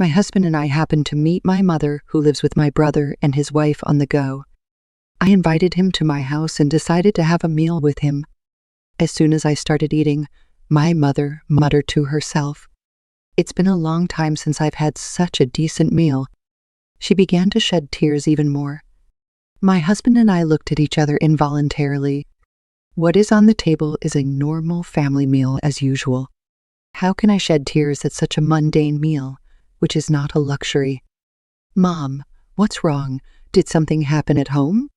My husband and I happened to meet my mother, who lives with my brother and his wife, on the go. I invited him to my house and decided to have a meal with him. As soon as I started eating, my mother muttered to herself, "It's been a long time since I've had such a decent meal." She began to shed tears even more. My husband and I looked at each other involuntarily. What is on the table is a normal family meal as usual. How can I shed tears at such a mundane meal, which is not a luxury? "Mom, what's wrong? Did something happen at home?"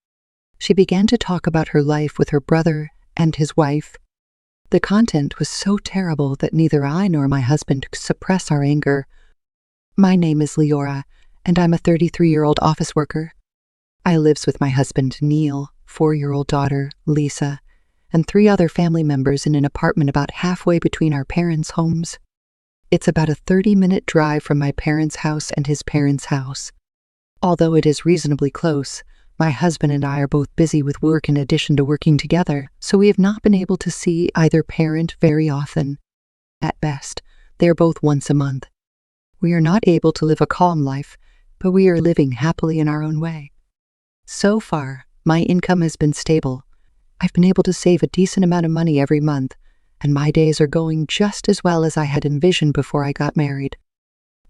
She began to talk about her life with her brother and his wife. The content was so terrible that neither I nor my husband could suppress our anger. "My name is Leora, and I'm a 33-year-old office worker. I lives with my husband, Neil, 4-year-old daughter, Lisa, and 3 other family members in an apartment about halfway between our parents' homes. It's about a 30-minute drive from my parents' house and his parents' house. Although it is reasonably close, my husband and I are both busy with work in addition to working together, so we have not been able to see either parent very often. At best, they are both once a month. We are not able to live a calm life, but we are living happily in our own way. So far, my income has been stable. I've been able to save a decent amount of money every month, and my days are going just as well as I had envisioned before I got married.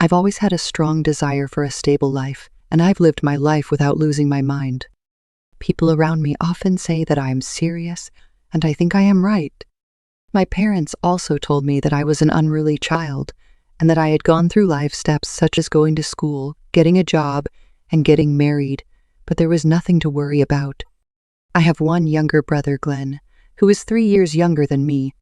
I've always had a strong desire for a stable life, and I've lived my life without losing my mind. People around me often say that I am serious, and I think I am right. My parents also told me that I was an unruly child, and that I had gone through life steps such as going to school, getting a job, and getting married, but there was nothing to worry about. I have one younger brother, Glenn, who is 3 years younger than me.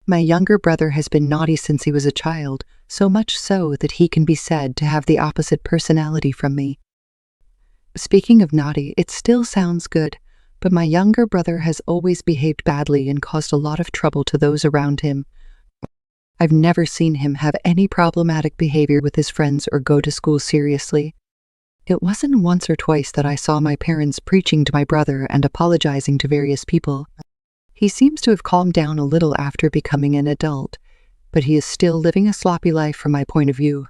My younger brother has been naughty since he was a child, so much so that he can be said to have the opposite personality from me. Speaking of naughty, it still sounds good, but my younger brother has always behaved badly and caused a lot of trouble to those around him. I've never seen him have any problematic behavior with his friends or go to school seriously. It wasn't once or twice that I saw my parents preaching to my brother and apologizing to various people. He seems to have calmed down a little after becoming an adult, but he is still living a sloppy life from my point of view.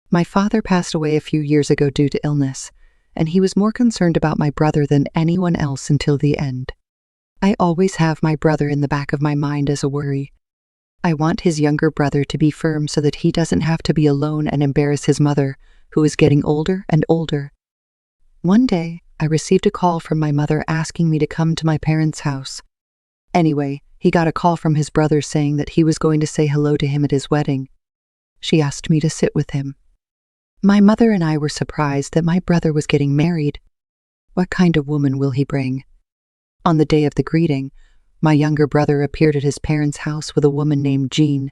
My father passed away a few years ago due to illness, and he was more concerned about my brother than anyone else until the end. I always have my brother in the back of my mind as a worry. I want his younger brother to be firm so that he doesn't have to be alone and embarrass his mother, who is getting older and older. One day, I received a call from my mother asking me to come to my parents' house. Anyway, he got a call from his brother saying that he was going to say hello to him at his wedding. She asked me to sit with him. My mother and I were surprised that my brother was getting married. What kind of woman will he bring? On the day of the greeting, my younger brother appeared at his parents' house with a woman named Jean.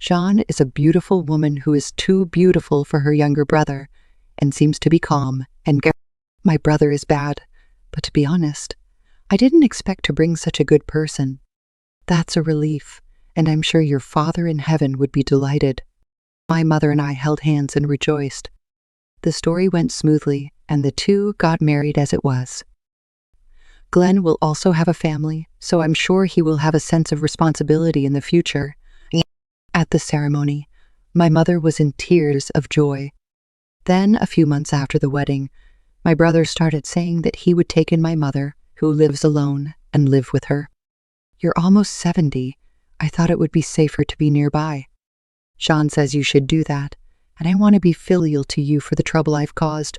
Jean is a beautiful woman who is too beautiful for her younger brother and seems to be calm and my brother is bad, but to be honest, I didn't expect to bring such a good person. That's a relief, and I'm sure your Father in heaven would be delighted. My mother and I held hands and rejoiced. The story went smoothly, and the two got married as it was. Glenn will also have a family, so I'm sure he will have a sense of responsibility in the future. At the ceremony, my mother was in tears of joy. Then, a few months after the wedding, my brother started saying that he would take in my mother, who lives alone, and live with her. "You're almost 70. I thought it would be safer to be nearby. Sean says you should do that, and I want to be filial to you for the trouble I've caused."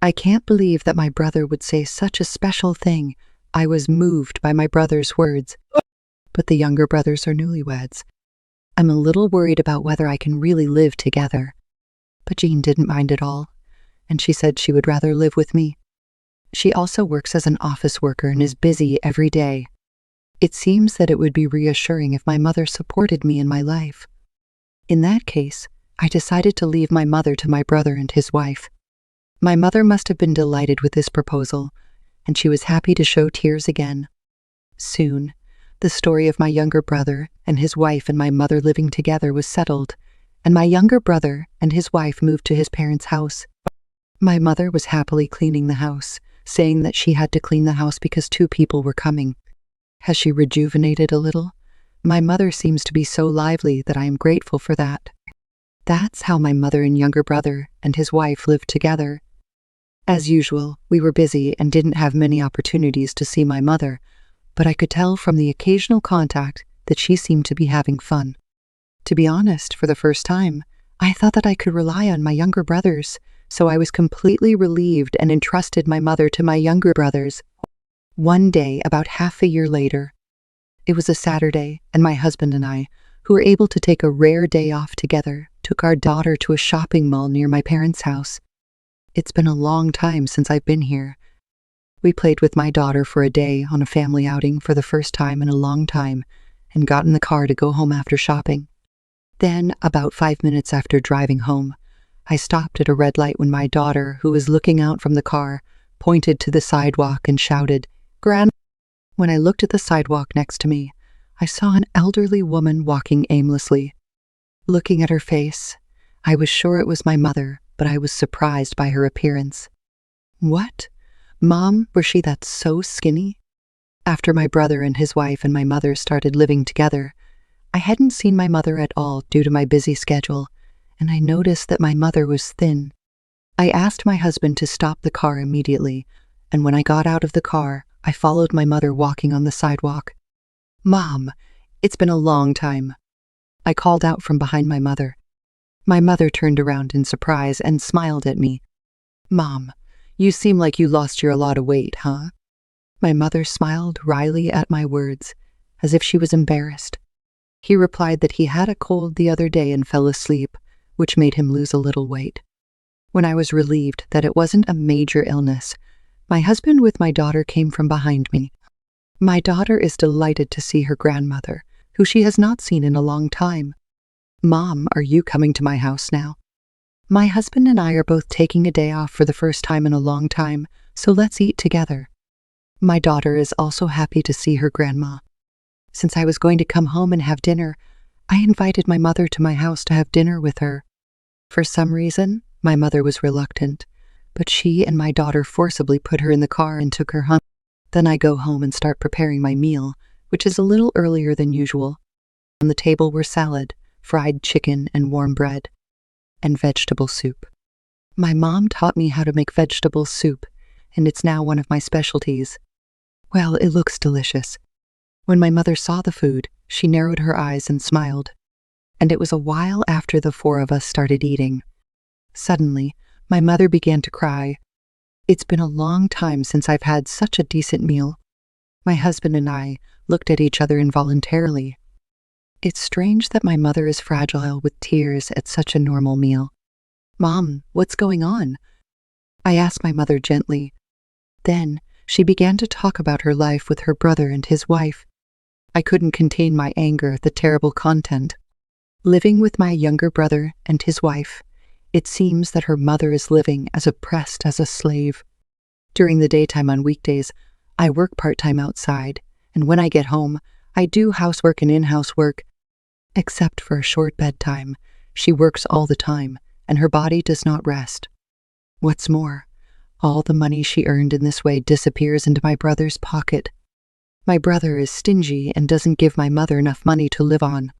I can't believe that my brother would say such a special thing. I was moved by my brother's words. But the younger brothers are newlyweds. I'm a little worried about whether I can really live together. But Jean didn't mind at all, and she said she would rather live with me. She also works as an office worker and is busy every day. It seems that it would be reassuring if my mother supported me in my life. In that case, I decided to leave my mother to my brother and his wife. My mother must have been delighted with this proposal, and she was happy to show tears again. Soon, the story of my younger brother and his wife and my mother living together was settled, and my younger brother and his wife moved to his parents' house. My mother was happily cleaning the house, saying that she had to clean the house because 2 people were coming. Has she rejuvenated a little? My mother seems to be so lively that I am grateful for that. That's how my mother and younger brother and his wife lived together. As usual, we were busy and didn't have many opportunities to see my mother, but I could tell from the occasional contact that she seemed to be having fun. To be honest, for the first time, I thought that I could rely on my younger brothers, so I was completely relieved and entrusted my mother to my younger brothers. One day, about half a year later, it was a Saturday, and my husband and I, who were able to take a rare day off together, took our daughter to a shopping mall near my parents' house. It's been a long time since I've been here. We played with my daughter for a day on a family outing for the first time in a long time and got in the car to go home after shopping. Then, about 5 minutes after driving home, I stopped at a red light when my daughter, who was looking out from the car, pointed to the sidewalk and shouted, "Gran!" When I looked at the sidewalk next to me, I saw an elderly woman walking aimlessly. Looking at her face, I was sure it was my mother, but I was surprised by her appearance. "What? Mom, was she that so skinny?" After my brother and his wife and my mother started living together, I hadn't seen my mother at all due to my busy schedule, and I noticed that my mother was thin. I asked my husband to stop the car immediately, and when I got out of the car, I followed my mother walking on the sidewalk. "Mom, it's been a long time," I called out from behind my mother. My mother turned around in surprise and smiled at me. "Mom, you seem like you lost a lot of weight, huh?" My mother smiled wryly at my words, as if she was embarrassed. He replied that he had a cold the other day and fell asleep, which made him lose a little weight. When I was relieved that it wasn't a major illness, my husband with my daughter came from behind me. My daughter is delighted to see her grandmother, who she has not seen in a long time. "Mom, are you coming to my house now? My husband and I are both taking a day off for the first time in a long time, so let's eat together." My daughter is also happy to see her grandma. Since I was going to come home and have dinner, I invited my mother to my house to have dinner with her. For some reason, my mother was reluctant, but she and my daughter forcibly put her in the car and took her home. Then I go home and start preparing my meal, which is a little earlier than usual. On the table were salad, fried chicken and warm bread, and vegetable soup. My mom taught me how to make vegetable soup, and it's now one of my specialties. Well, it looks delicious. When my mother saw the food, she narrowed her eyes and smiled. And it was a while after the four of us started eating. Suddenly, my mother began to cry. "It's been a long time since I've had such a decent meal." My husband and I looked at each other involuntarily. It's strange that my mother is fragile with tears at such a normal meal. "Mom, what's going on?" I asked my mother gently. Then, she began to talk about her life with her brother and his wife. I couldn't contain my anger at the terrible content. Living with my younger brother and his wife, it seems that her mother is living as oppressed as a slave. During the daytime on weekdays, I work part-time outside, and when I get home, I do housework and in-house work. Except for a short bedtime, she works all the time, and her body does not rest. What's more, all the money she earned in this way disappears into my brother's pocket. My brother is stingy and doesn't give my mother enough money to live on.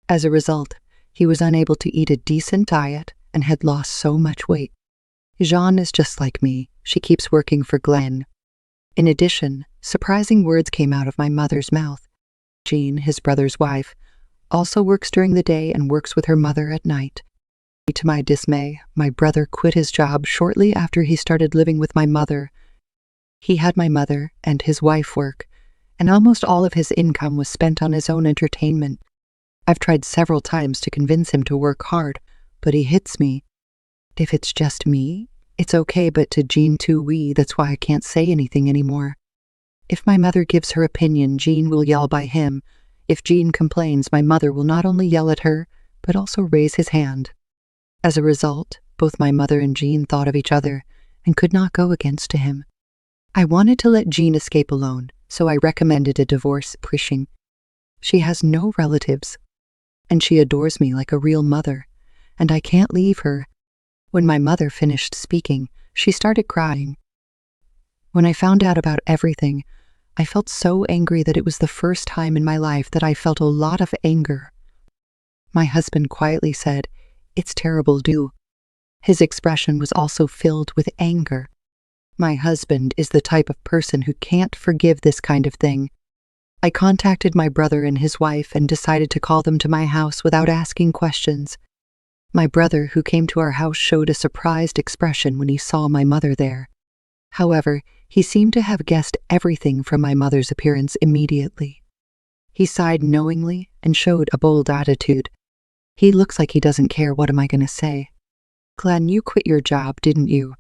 As a result, he was unable to eat a decent diet and had lost so much weight. Jean is just like me. She keeps working for Glenn. In addition, surprising words came out of my mother's mouth. Jean, his brother's wife, also works during the day and works with her mother at night. To my dismay, my brother quit his job shortly after he started living with my mother. He had my mother and his wife work, and almost all of his income was spent on his own entertainment. I've tried several times to convince him to work hard, but he hits me. If it's just me, it's okay, but to Jean too, that's why I can't say anything anymore. If my mother gives her opinion, Jean will yell by him. If Jean complains, my mother will not only yell at her, but also raise his hand. As a result, both my mother and Jean thought of each other and could not go against him. I wanted to let Jean escape alone, so I recommended a divorce. She has no relatives, and she adores me like a real mother, and I can't leave her. When my mother finished speaking, she started crying. When I found out about everything, I felt so angry that it was the first time in my life that I felt a lot of anger. My husband quietly said, It's terrible, do. His expression was also filled with anger. My husband is the type of person who can't forgive this kind of thing. I contacted my brother and his wife and decided to call them to my house without asking questions. My brother, who came to our house, showed a surprised expression when he saw my mother there. However, he seemed to have guessed everything from my mother's appearance immediately. He sighed knowingly and showed a bold attitude. He looks like he doesn't care. What am I going to say? Glenn, you quit your job, didn't you?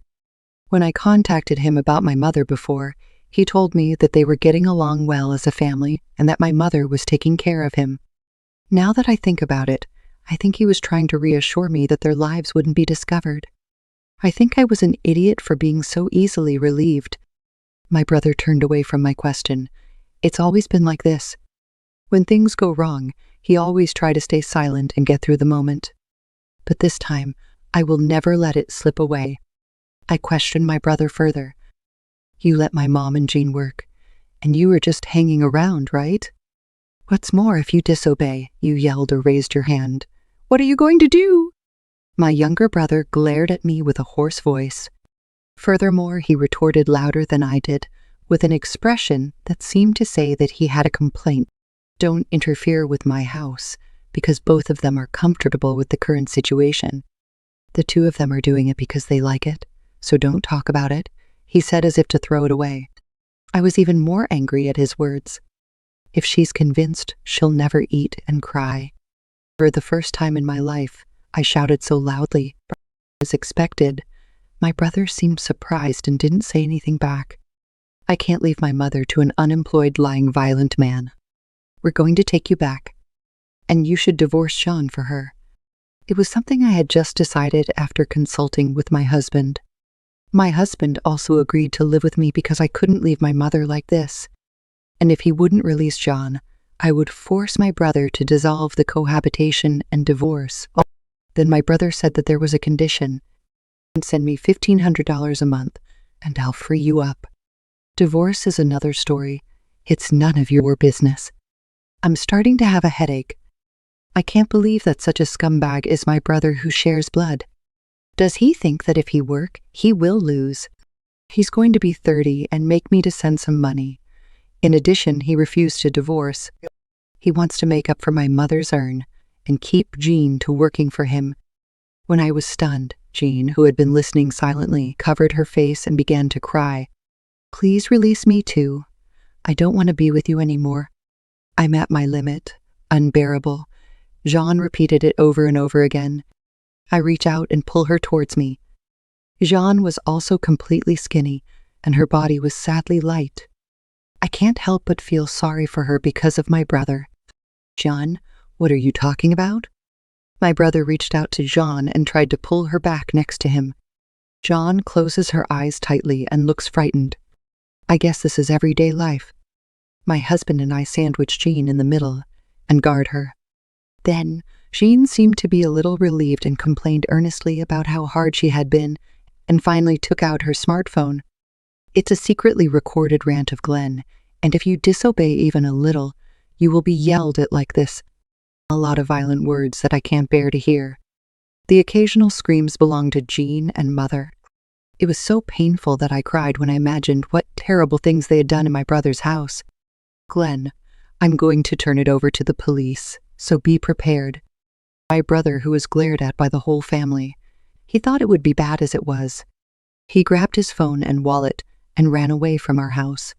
When I contacted him about my mother before, he told me that they were getting along well as a family and that my mother was taking care of him. Now that I think about it, I think he was trying to reassure me that their lives wouldn't be discovered. I think I was an idiot for being so easily relieved. My brother turned away from my question. It's always been like this. When things go wrong, he always tries to stay silent and get through the moment. But this time, I will never let it slip away. I questioned my brother further. You let my mom and Jean work, and you were just hanging around, right? What's more, if you disobey, you yelled or raised your hand. What are you going to do? My younger brother glared at me with a hoarse voice. Furthermore, he retorted louder than I did, with an expression that seemed to say that he had a complaint. Don't interfere with my house, because both of them are comfortable with the current situation. The two of them are doing it because they like it, so don't talk about it, he said as if to throw it away. I was even more angry at his words. If she's convinced, she'll never eat and cry. For the first time in my life, I shouted so loudly. As expected, my brother seemed surprised and didn't say anything back. I can't leave my mother to an unemployed, lying, violent man. We're going to take you back, and you should divorce Sean for her. It was something I had just decided after consulting with my husband. My husband also agreed to live with me because I couldn't leave my mother like this. And if he wouldn't release John, I would force my brother to dissolve the cohabitation and divorce. Then my brother said that there was a condition. Send me $1,500 a month, and I'll free you up. Divorce is another story. It's none of your business. I'm starting to have a headache. I can't believe that such a scumbag is my brother who shares blood. Does he think that if he work, he will lose? He's going to be 30 and make me to send some money. In addition, he refused to divorce. He wants to make up for my mother's earn and keep Jean to working for him. When I was stunned, Jean, who had been listening silently, covered her face and began to cry. Please release me too. I don't want to be with you anymore. I'm at my limit. Unbearable. Jean repeated it over and over again. I reach out and pull her towards me. Jean was also completely skinny, and her body was sadly light. I can't help but feel sorry for her because of my brother. Jean, what are you talking about? My brother reached out to Jean and tried to pull her back next to him. Jean closes her eyes tightly and looks frightened. I guess this is everyday life. My husband and I sandwich Jean in the middle and guard her. Then, Jean seemed to be a little relieved and complained earnestly about how hard she had been, and finally took out her smartphone. It's a secretly recorded rant of Glenn, and if you disobey even a little, you will be yelled at like this. A lot of violent words that I can't bear to hear. The occasional screams belonged to Jean and Mother. It was so painful that I cried when I imagined what terrible things they had done in my brother's house. Glenn, I'm going to turn it over to the police, so be prepared. My brother, who was glared at by the whole family, he thought it would be bad as it was. He grabbed his phone and wallet and ran away from our house.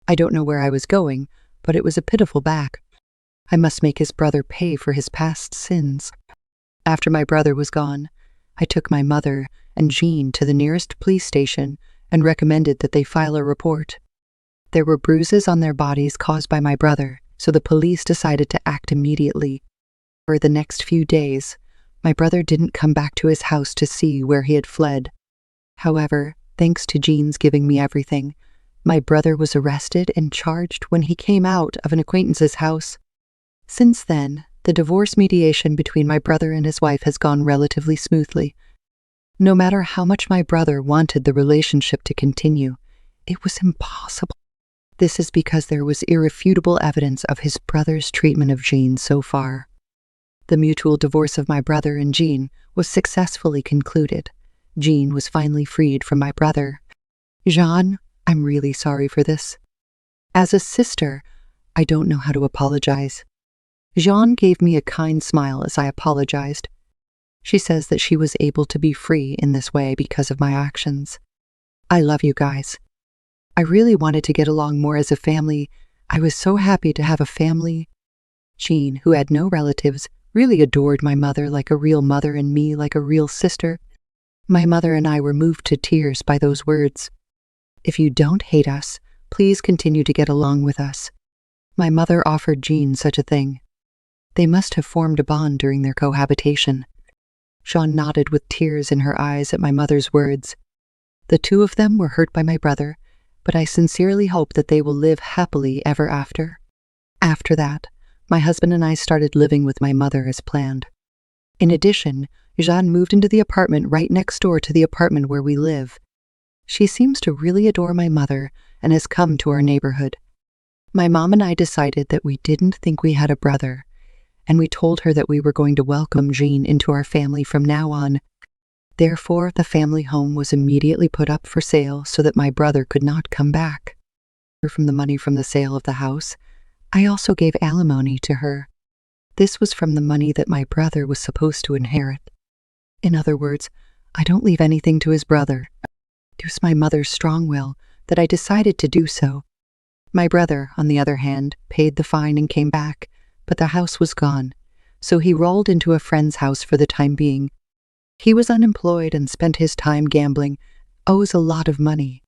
I don't know where I was going, but it was a pitiful back. I must make his brother pay for his past sins. After my brother was gone, I took my mother and Jean to the nearest police station and recommended that they file a report. There were bruises on their bodies caused by my brother, so the police decided to act immediately. For the next few days, my brother didn't come back to his house to see where he had fled. However, thanks to Jean's giving me everything, my brother was arrested and charged when he came out of an acquaintance's house. Since then, the divorce mediation between my brother and his wife has gone relatively smoothly. No matter how much my brother wanted the relationship to continue, it was impossible. This is because there was irrefutable evidence of his brother's treatment of Jean so far. The mutual divorce of my brother and Jean was successfully concluded. Jean was finally freed from my brother. Jean, I'm really sorry for this. As a sister, I don't know how to apologize. Jean gave me a kind smile as I apologized. She says that she was able to be free in this way because of my actions. I love you guys. I really wanted to get along more as a family. I was so happy to have a family. Jean, who had no relatives, really adored my mother like a real mother and me like a real sister. My mother and I were moved to tears by those words. If you don't hate us, please continue to get along with us. My mother offered Jean such a thing. They must have formed a bond during their cohabitation. Jean nodded with tears in her eyes at my mother's words. The two of them were hurt by my brother, but I sincerely hope that they will live happily ever after. After that, my husband and I started living with my mother as planned. In addition, Jeanne moved into the apartment right next door to the apartment where we live. She seems to really adore my mother and has come to our neighborhood. My mom and I decided that we didn't think we had a brother, and we told her that we were going to welcome Jean into our family from now on. Therefore, the family home was immediately put up for sale so that my brother could not come back. From the money from the sale of the house, I also gave alimony to her. This was from the money that my brother was supposed to inherit. In other words, I don't leave anything to his brother. It was my mother's strong will that I decided to do so. My brother, on the other hand, paid the fine and came back, but the house was gone, so he rolled into a friend's house for the time being. He was unemployed and spent his time gambling, owes a lot of money.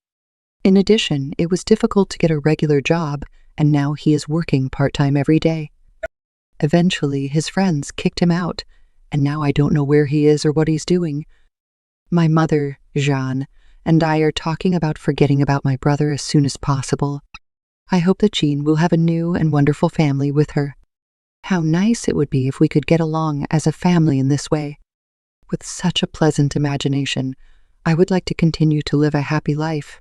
In addition, it was difficult to get a regular job, and now he is working part-time every day. Eventually, his friends kicked him out, and now I don't know where he is or what he's doing. My mother, Jeanne, and I are talking about forgetting about my brother as soon as possible. I hope that Jean will have a new and wonderful family with her. How nice it would be if we could get along as a family in this way. With such a pleasant imagination, I would like to continue to live a happy life.